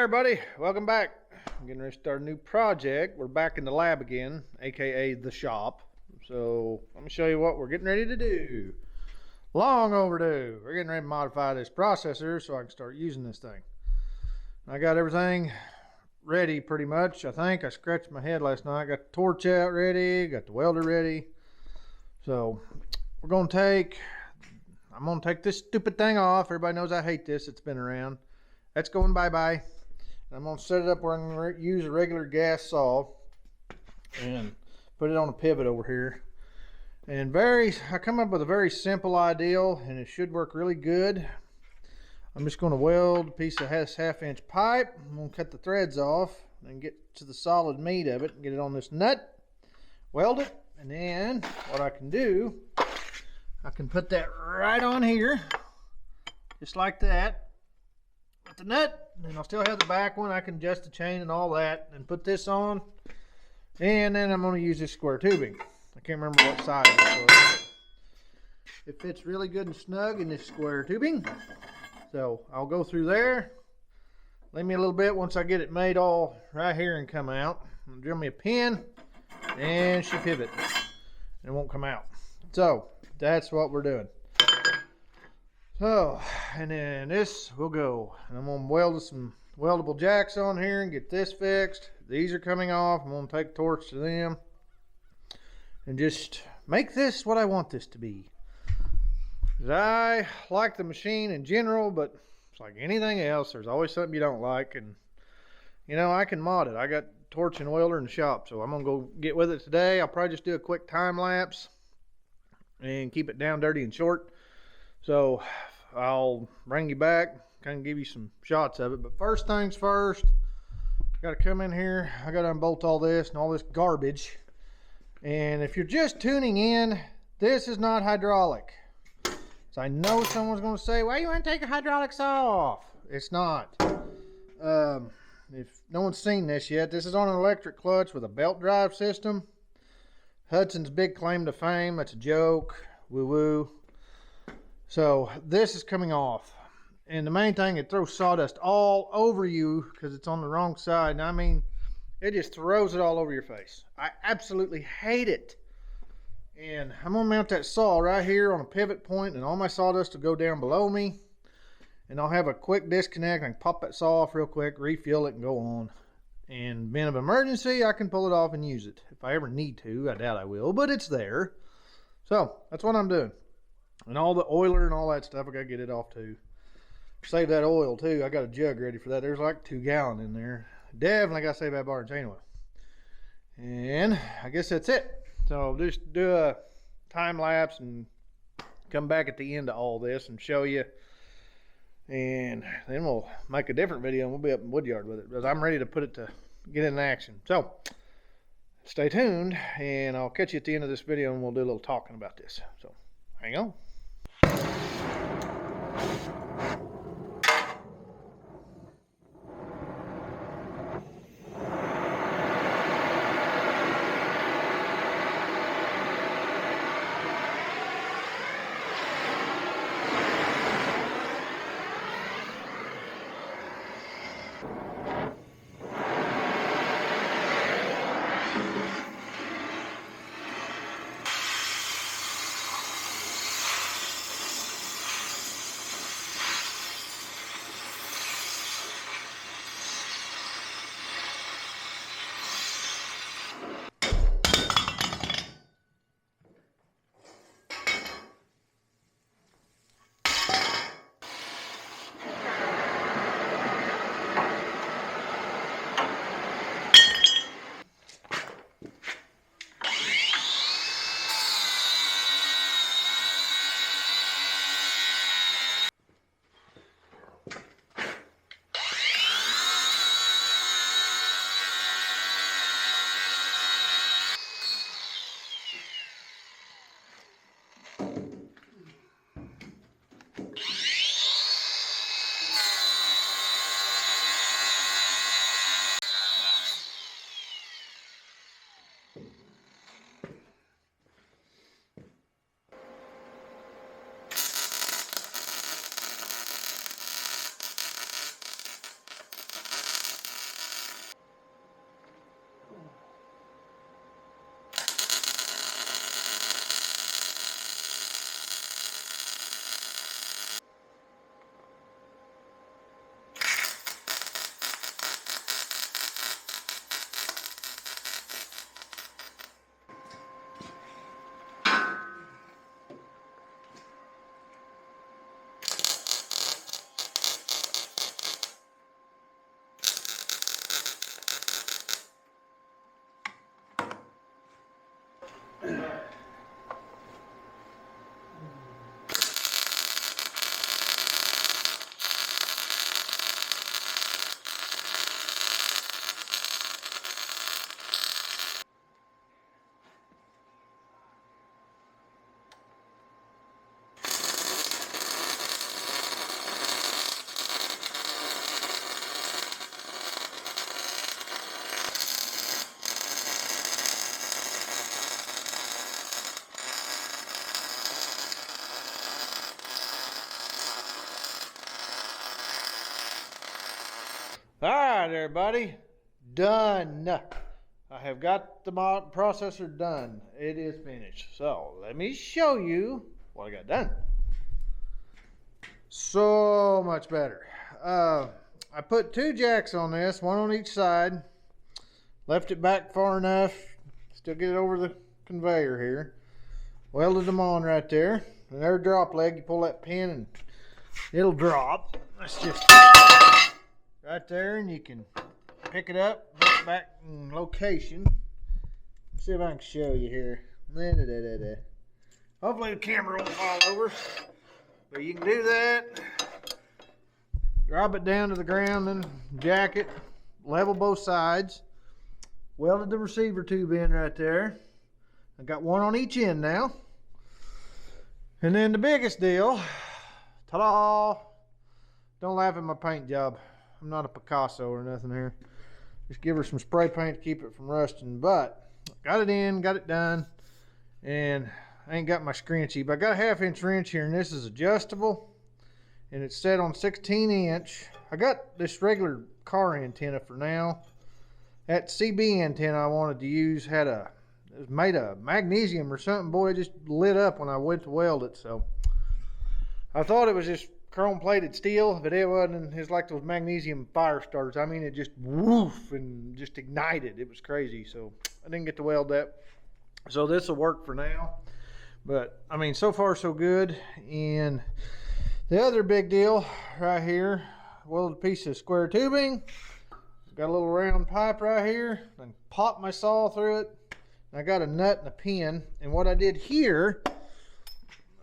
everybody, welcome back. I'm getting ready to start a new project. We're back in the lab again, aka the shop. So let me show you what we're getting ready to do. Long overdue. We're getting ready to modify this processor so I can start using this thing. I got everything ready pretty much. I think I scratched my head last night. Got the torch out ready, got the welder ready. So I'm gonna take this stupid thing off. Everybody knows I hate this. It's been around. That's going bye-bye. I'm gonna set it up where I'm gonna use a regular gas saw and put it on a pivot over here. And I come up with a very simple ideal, and it should work really good. I'm just gonna weld a piece of half-inch pipe. I'm gonna cut the threads off and get to the solid meat of it and get it on this nut, weld it, and then what I can do, I can put that right on here, just like that. Put the nut, and I'll still have the back one. I can adjust the chain and all that, and put this on. And then I'm going to use this square tubing. I can't remember what size it was. It fits really good and snug in this square tubing. So I'll go through there. Leave me a little bit once I get it made all right here and come out. I'll drill me a pin, and she pivot. It won't come out. So that's what we're doing. So, and then this will go. And I'm going to weld some weldable jacks on here and get this fixed. These are coming off. I'm going to take a torch to them and just make this what I want this to be. I like the machine in general, but it's like anything else. There's always something you don't like. And, you know, I can mod it. I got torch and welder in the shop, so I'm going to go get with it today. I'll probably just do a quick time lapse and keep it down dirty and short. So I'll bring you back, kind of give you some shots of it. But first things first, got to come in here. I got to unbolt all this and all this garbage. And if you're just tuning in, this is not hydraulic. So I know someone's going to say, why you want to take your hydraulics off? It's not. If no one's seen this yet, this is on an electric clutch with a belt drive system. Hudson's big claim to fame. That's a joke. Woo-woo. So this is coming off, and the main thing, it throws sawdust all over you because it's on the wrong side. And I mean, it just throws it all over your face. I absolutely hate it. And I'm gonna mount that saw right here on a pivot point, and all my sawdust will go down below me, and I'll have a quick disconnect. I can pop that saw off real quick, refill it, and go on. And being of emergency, I can pull it off and use it if I ever need to. I doubt I will, but it's there. So that's what I'm doing. And all the oiler and all that stuff, I gotta get it off too. Save that oil too. I got a jug ready for that. There's like 2 gallons in there. Definitely gotta save that bar and chain oil. And I guess that's it. So I'll just do a time lapse and come back at the end of all this and show you. And then we'll make a different video and we'll be up in Woodyard with it, because I'm ready to put it to get in action. So stay tuned, and I'll catch you at the end of this video and we'll do a little talking about this. So hang on. right, everybody, done. I have got the processor done. It is finished. So let me show you what I got done. So much better. I put 2 jacks on this, one on each side. Left it back far enough, still get it over the conveyor here. Welded them on right there. And their drop leg, you pull that pin and it'll drop. That's just right there, and you can pick it up, put it back in location. Let's see if I can show you here. Hopefully the camera won't fall over. But you can do that. Drop it down to the ground, then jack it, level both sides. Welded the receiver tube in right there. I got one on each end now. And then the biggest deal, ta-da! Don't laugh at my paint job. I'm not a Picasso or nothing here. Just give her some spray paint to keep it from rusting. But got it in, got it done, and I ain't got my scrunchy, but I got a 1/2 inch wrench here, and this is adjustable, and it's set on 16 inch. I got this regular car antenna for now. That CB antenna I wanted to use it was made of magnesium or something. Boy, it just lit up when I went to weld it. So I thought it was just chrome plated steel, but it wasn't. It's like those magnesium fire starters. I mean, it just woof and just ignited. It was crazy. So I didn't get to weld that. So this will work for now. But I mean, so far so good. And the other big deal right here, welded a piece of square tubing. Got a little round pipe right here. Then pop my saw through it. I got a nut and a pin, and what I did here,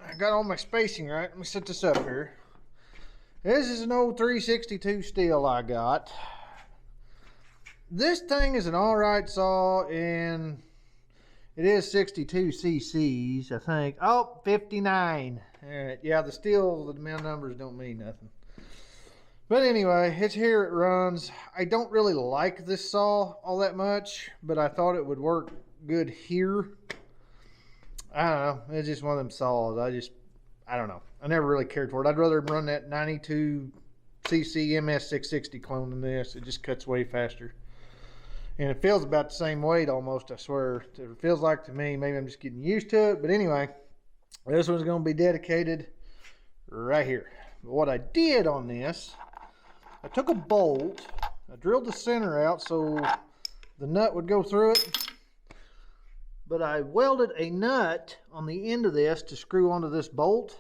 I got all my spacing right. Let me set this up here. This is an old 362 steel I got. This thing is an alright saw, and it is 62 cc's, I think. Oh, 59. Alright, yeah, the steel, the numbers don't mean nothing. But anyway, it's here, it runs. I don't really like this saw all that much, but I thought it would work good here. I don't know, it's just one of them saws. I don't know, I never really cared for it. I'd rather run that 92 cc MS660 clone than this. It just cuts way faster, and it feels about the same weight almost, I swear. It feels like to me. Maybe I'm just getting used to it, but anyway, this one's going to be dedicated right here. But what I did on this, I took a bolt, I drilled the center out so the nut would go through it. But I welded a nut on the end of this to screw onto this bolt.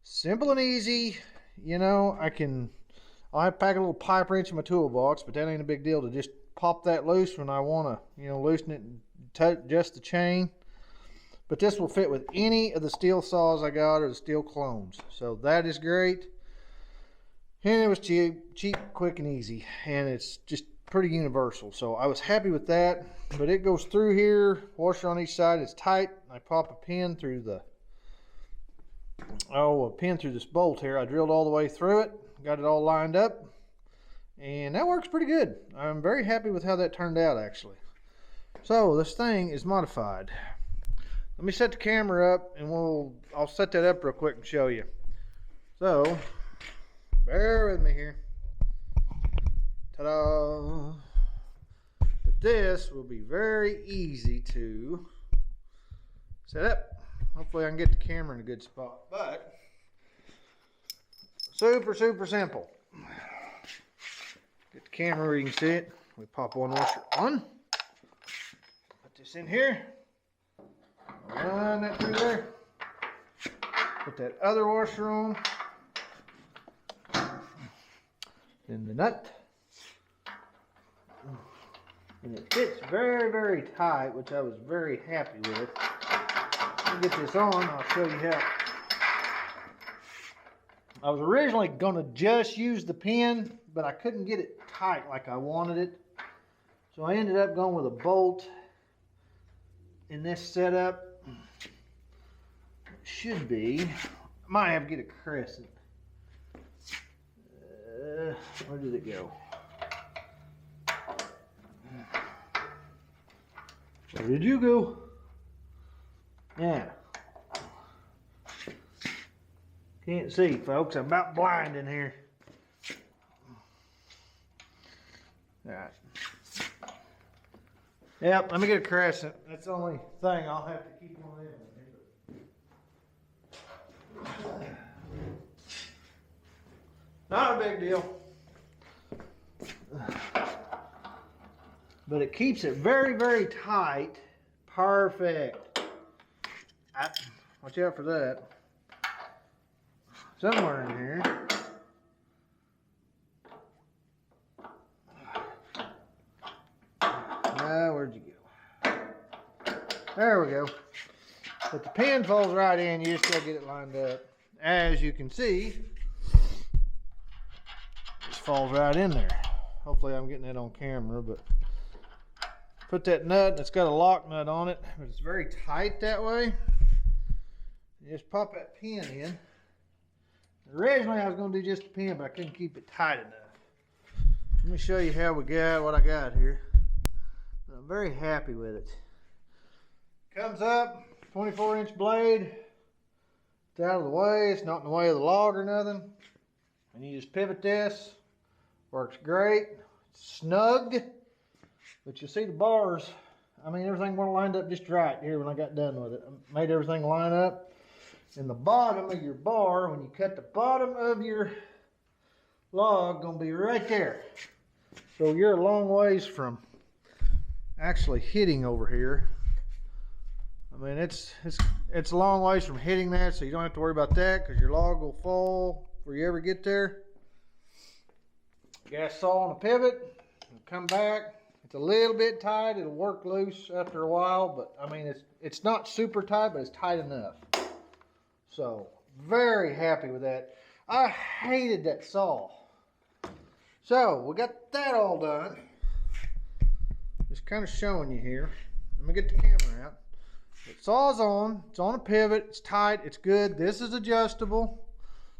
Simple and easy. You know, I'll have to pack a little pipe wrench in my toolbox, but that ain't a big deal to just pop that loose when I want to, you know, loosen it and adjust the chain. But this will fit with any of the steel saws I got or the steel clones. So that is great. And it was cheap, quick, and easy. And it's just pretty universal. So I was happy with that. But it goes through here, washer on each side, it's tight. I pop a pin through this bolt here. I drilled all the way through it, got it all lined up, and that works pretty good. I'm very happy with how that turned out, actually. So this thing is modified. Let me set the camera up, and I'll set that up real quick and show you. So bear with me here. Ta-da! But this will be very easy to set up. Hopefully I can get the camera in a good spot. But super simple. Get the camera where you can see it. We pop one washer on. Put this in here. Run that through there. Put that other washer on. Then the nut. And it fits very tight, which I was very happy with. Let me get this on, I'll show you how. I was originally going to just use the pin, but I couldn't get it tight like I wanted it. So I ended up going with a bolt in this setup. It should be, I might have to get a crescent. Where did it go? Where did you go? Yeah. Can't see, folks. I'm about blind in here. Yep, let me get a crescent. That's the only thing I'll have to keep on in. Not a big deal. But it keeps it very, very tight. Perfect. Watch out for that. Somewhere in here. Where'd you go? There we go. But the pin falls right in. You just gotta get it lined up. As you can see, it falls right in there. Hopefully I'm getting that on camera, but put that nut, it's got a lock nut on it, but it's very tight that way. You just pop that pin in. Originally I was going to do just a pin, but I couldn't keep it tight enough. Let me show you how we got what I got here. I'm very happy with it. Comes up, 24-inch blade. It's out of the way, it's not in the way of the log or nothing. And you just pivot this. Works great. It's snug. But you'll see the bars, I mean, everything went lined up just right here when I got done with it. I made everything line up. And the bottom of your bar, when you cut the bottom of your log, gonna be right there. So you're a long ways from actually hitting over here. I mean, it's a long ways from hitting that, so you don't have to worry about that because your log will fall before you ever get there. Gas saw on the pivot, come back. It's a little bit tight. It'll work loose after a while, but I mean, it's not super tight, but it's tight enough. So, very happy with that. I hated that saw. So, we got that all done. Just kind of showing you here. Let me get the camera out. The saw's on. It's on a pivot. It's tight. It's good. This is adjustable.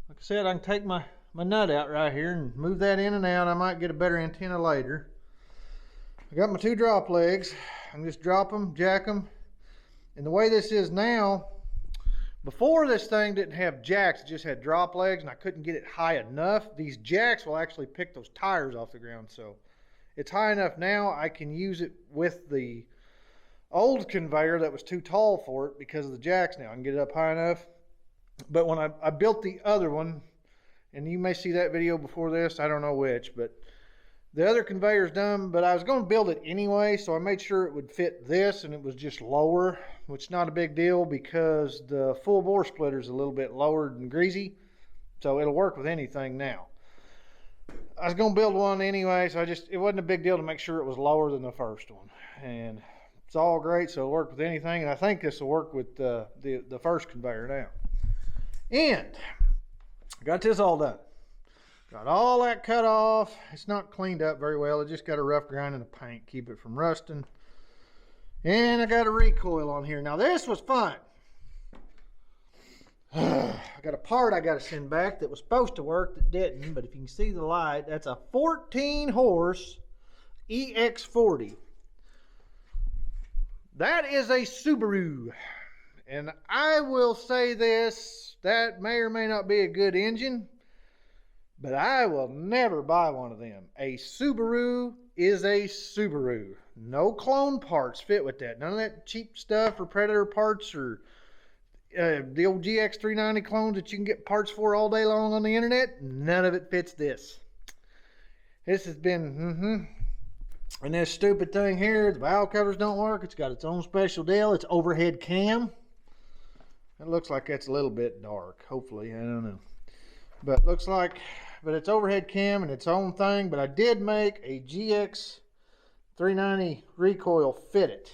Like I said, I can take my nut out right here and move that in and out. I might get a better antenna later. I got my two drop legs. I can just drop them, jack them. And the way this is now, before this thing didn't have jacks, it just had drop legs and I couldn't get it high enough. These jacks will actually pick those tires off the ground. So it's high enough now I can use it with the old conveyor that was too tall for it because of the jacks now. I can get it up high enough. But when I built the other one, and you may see that video before this, I don't know which, but the other conveyor's done, but I was going to build it anyway, so I made sure it would fit this, and it was just lower, which is not a big deal because the full bore splitter is a little bit lower and greasy, so it'll work with anything now. I was going to build one anyway, so it wasn't a big deal to make sure it was lower than the first one, and it's all great, so it'll work with anything, and I think this will work with the first conveyor now. And I got this all done. Got all that cut off. It's not cleaned up very well. I just got a rough grind in the paint, keep it from rusting. And I got a recoil on here. Now this was fun. I got a part I got to send back that was supposed to work that didn't, but if you can see the light, that's a 14 horse EX40. That is a Subaru. And I will say this, that may or may not be a good engine, but I will never buy one of them. A Subaru is a Subaru. No clone parts fit with that. None of that cheap stuff or Predator parts or the old GX390 clones that you can get parts for all day long on the internet. None of it fits this. This has been, And this stupid thing here, the valve covers don't work. It's got its own special deal. It's overhead cam. It looks like that's a little bit dark. Hopefully, I don't know. But looks like, but it's overhead cam and its own thing. But I did make a GX390 recoil fitted.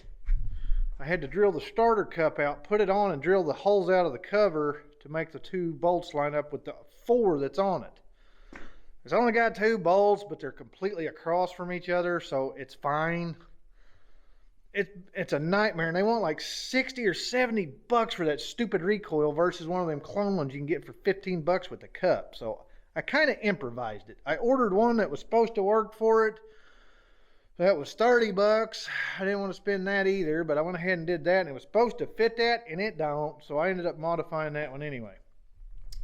I had to drill the starter cup out, put it on, and drill the holes out of the cover to make the two bolts line up with the 4 that's on it. It's only got 2 bolts, but they're completely across from each other, so it's fine. It's a nightmare, and they want like 60 or 70 bucks for that stupid recoil versus one of them clone ones you can get for 15 bucks with the cup. So I kind of improvised it. I ordered one that was supposed to work for it. That was 30 bucks. I didn't want to spend that either, but I went ahead and did that, and it was supposed to fit that, and it don't. So I ended up modifying that one anyway.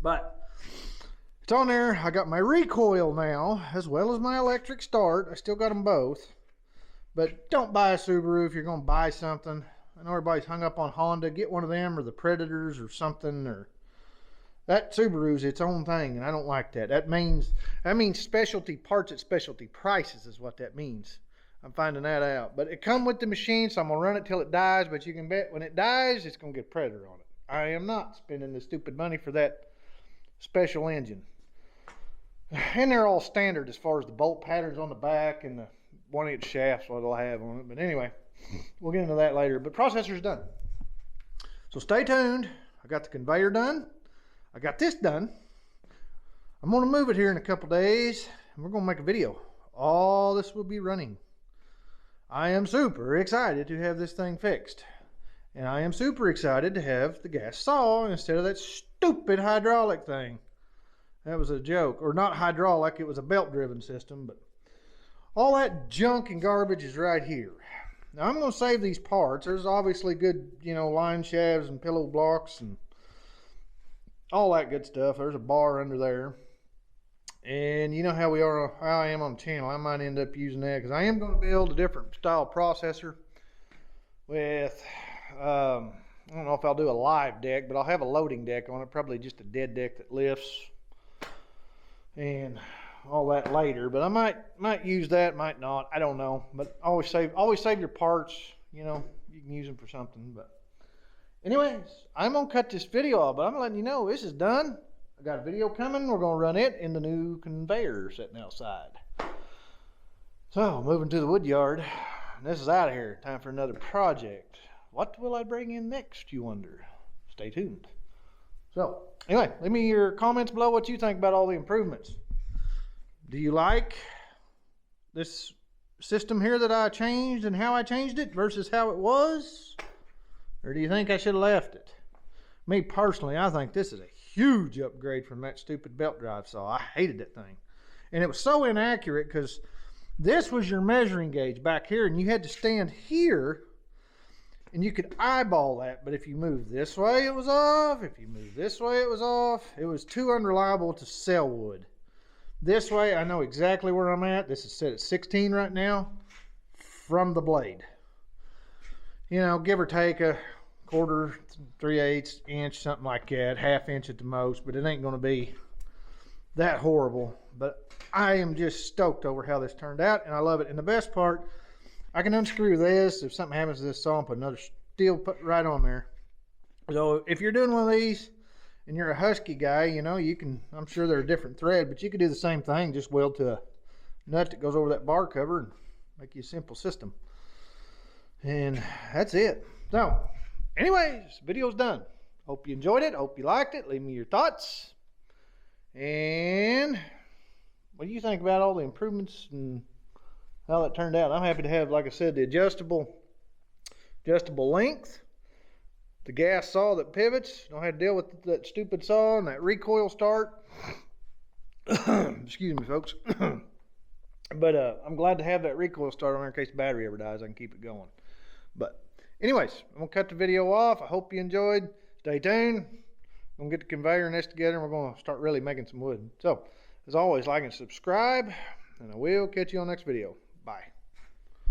But it's on there. I got my recoil now, as well as my electric start. I still got them both. But don't buy a Subaru if you're going to buy something. I know everybody's hung up on Honda. Get one of them or the Predators or something. Or that Subaru's its own thing, and I don't like that. That means specialty parts at specialty prices is what that means. I'm finding that out. But it come with the machine, so I'm going to run it till it dies. But you can bet when it dies, it's going to get a Predator on it. I am not spending the stupid money for that special engine. And they're all standard as far as the bolt patterns on the back and the 1-inch shafts, what it'll have on it. But anyway, we'll get into that later. But processor's done. So stay tuned. I got the conveyor done. I got this done. I'm going to move it here in a couple days, and we're going to make a video. All this will be running. I am super excited to have this thing fixed. And I am super excited to have the gas saw instead of that stupid hydraulic thing. That was a joke. Or not hydraulic, it was a belt-driven system. But all that junk and garbage is right here. Now I'm going to save these parts. There's obviously good, line shafts and pillow blocks and all that good stuff. There's a bar under there. And you know how I am on the channel. I might end up using that because I am going to build a different style processor with, I don't know if I'll do a live deck, but I'll have a loading deck on it. Probably just a dead deck that lifts and all that later. But I might use that, might not. I don't know. But always save your parts. You can use them for something. But anyways, I'm going to cut this video off, but I'm letting you know this is done. I got a video coming. We're going to run it in the new conveyor sitting outside. So, moving to the wood yard. This is out of here. Time for another project. What will I bring in next, you wonder? Stay tuned. So, anyway, leave me your comments below what you think about all the improvements. Do you like this system here that I changed and how I changed it versus how it was? Or do you think I should have left it? Me personally, I think this is a huge upgrade from that stupid belt drive saw. I hated that thing. And it was so inaccurate because this was your measuring gauge back here and you had to stand here and you could eyeball that. But if you moved this way, it was off. If you moved this way, it was off. It was too unreliable to sell wood. This way, I know exactly where I'm at. This is set at 16 right now from the blade. Give or take a 1/4, 3/8 inch, something like that, 1/2 inch at the most, but it ain't going to be that horrible. But I am just stoked over how this turned out, and I love it. And the best part, I can unscrew this if something happens to this saw and put another steel put right on there. So if you're doing one of these and you're a Husky guy, you can, I'm sure they're a different thread, but you could do the same thing, just weld to a nut that goes over that bar cover and make you a simple system. And that's it. So anyways, video's done. Hope you enjoyed it. Hope you liked it. Leave me your thoughts. And what do you think about all the improvements and how that turned out? I'm happy to have, like I said, the adjustable length, the gas saw that pivots. Don't have to deal with that stupid saw and that recoil start. Excuse me, folks. But I'm glad to have that recoil start on there in case the battery ever dies. I can keep it going. But anyways, I'm going to cut the video off. I hope you enjoyed. Stay tuned. I'm going to get the conveyor and this together, and we're going to start really making some wood. So, as always, like and subscribe, and I will catch you on the next video. Bye.